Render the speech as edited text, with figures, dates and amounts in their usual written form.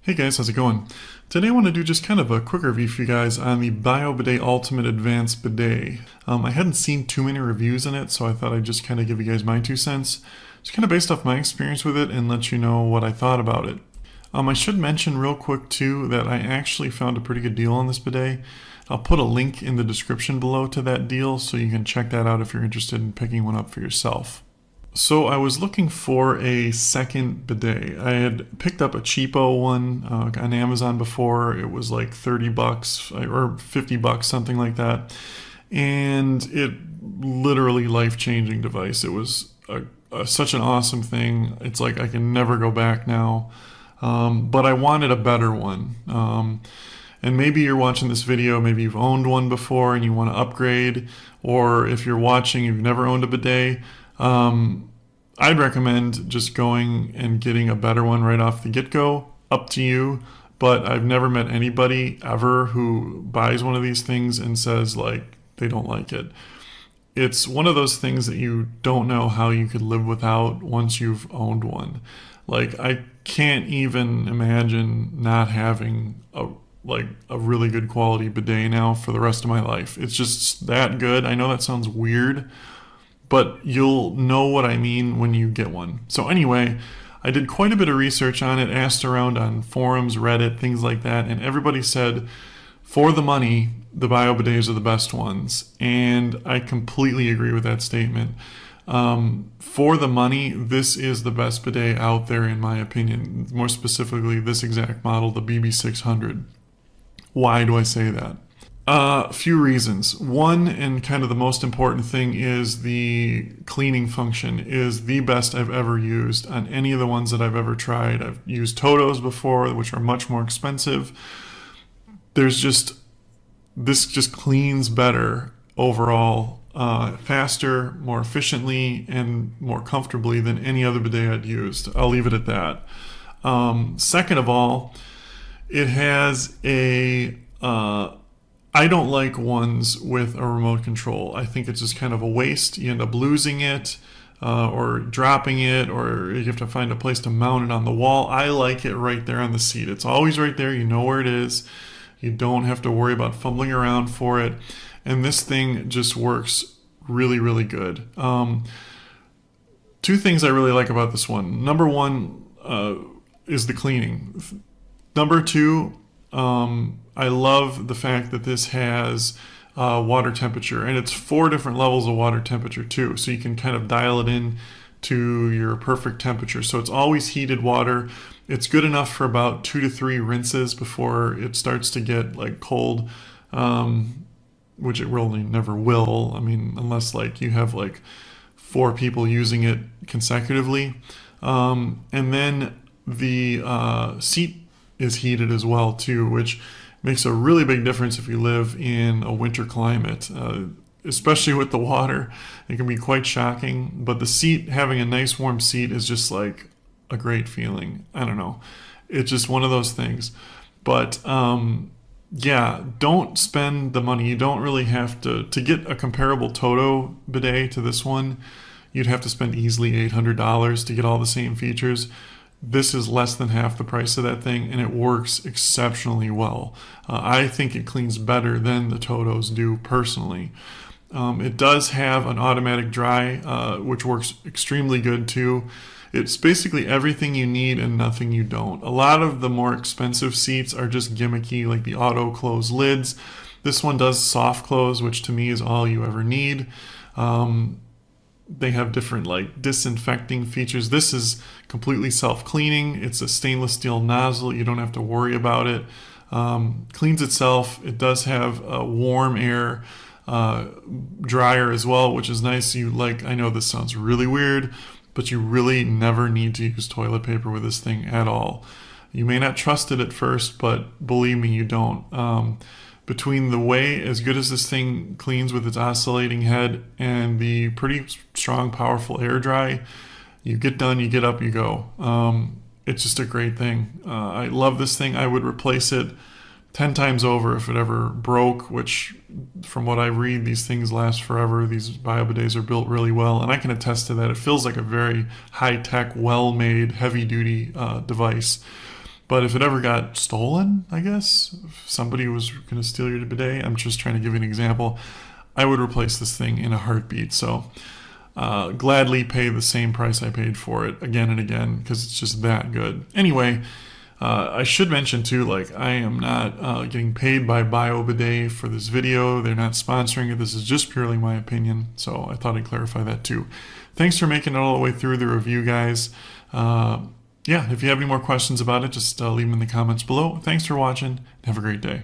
Hey guys, how's it going? Today I want to do just kind of a quick review for you guys on the Bidet Ultimate Advanced Bidet. I hadn't seen too many reviews on it, so I thought I'd just kind of give you guys my 2 cents. Just kind of based off my experience with it and let you know what I thought about it. I should mention real quick too that I actually found a pretty good deal on this bidet. I'll put a link in the description below to that deal so you can check that out if you're interested in picking one up for yourself. So I was looking for a second bidet. I had picked up a cheapo one on Amazon before. It was like 30 bucks or 50 bucks, something like that. And it literally life-changing device. It was such an awesome thing. It's like I can never go back now. But I wanted a better one. And maybe you're watching this video, maybe you've owned one before and you want to upgrade. Or if you're watching, you've never owned a bidet. I'd recommend just going and getting a better one right off the get-go. Up to you, but I've never met anybody ever who buys one of these things and says like they don't like it. It's one of those things that you don't know how you could live without once you've owned one. Like I can't even imagine not having a really good quality bidet now for the rest of my life. It's just that good. I know that sounds weird, but you'll know what I mean when you get one. So anyway, I did quite a bit of research on it, asked around on forums, Reddit, things like that, and everybody said, for the money, the BioBidets are the best ones. And I completely agree with that statement. For the money, this is the best bidet out there in my opinion. More specifically, this exact model, the BB600. Why do I say that? A few reasons. One, and kind of the most important thing, is the cleaning function is the best I've ever used on any of the ones that I've ever tried. I've used Toto's before, which are much more expensive. This just cleans better overall, faster, more efficiently, and more comfortably than any other bidet I'd used. I'll leave it at that. Second of all, it has I don't like ones with a remote control. I think it's just kind of a waste. You end up losing it or dropping it, or you have to find a place to mount it on the wall. I like it right there on the seat. It's always right there. You know where it is. You don't have to worry about fumbling around for it. And this thing just works really, really good. Two things I really like about this one. Number one is the cleaning. Number two, I love the fact that this has water temperature, and it's 4 different levels of water temperature too, so you can kind of dial it in to your perfect temperature. So it's always heated water. It's good enough for about 2 to 3 rinses before it starts to get like cold, which it really never will. I mean, unless like you have like 4 people using it consecutively. And then the seat is heated as well too, which makes a really big difference if you live in a winter climate, especially with the water. It can be quite shocking, but the seat, having a nice warm seat, is just like a great feeling. I don't know. It's just one of those things. But yeah, don't spend the money. You don't really have to get a comparable Toto bidet to this one. You'd have to spend easily $800 to get all the same features. This is less than half the price of that thing, and it works exceptionally well. I think it cleans better than the Totos do personally. It does have an automatic dry, which works extremely good too. It's basically everything you need and nothing you don't. A lot of the more expensive seats are just gimmicky, like the auto close lids. This one does soft close, which to me is all you ever need. They have different like disinfecting features. This is completely self-cleaning. It's a stainless steel nozzle. You don't have to worry about it. Cleans itself. It does have a warm air dryer as well, which is nice. I know this sounds really weird, but you really never need to use toilet paper with this thing at all. You may not trust it at first, but believe me, you don't. Between the way as good as this thing cleans with its oscillating head and the pretty strong, powerful air dry, you get done, you get up, you go. It's just a great thing. I love this thing. I would replace it 10 times over if it ever broke, which from what I read, these things last forever. These BioBidets are built really well, and I can attest to that. It feels like a very high-tech, well-made, heavy-duty device. But if it ever got stolen, I guess, if somebody was going to steal your bidet, I'm just trying to give you an example, I would replace this thing in a heartbeat. So gladly pay the same price I paid for it again and again because it's just that good. Anyway, I should mention too, like, I am not getting paid by BioBidet for this video. They're not sponsoring it. This is just purely my opinion. So I thought I'd clarify that too. Thanks for making it all the way through the review, guys. Yeah, if you have any more questions about it, just leave them in the comments below. Thanks for watching. Have a great day.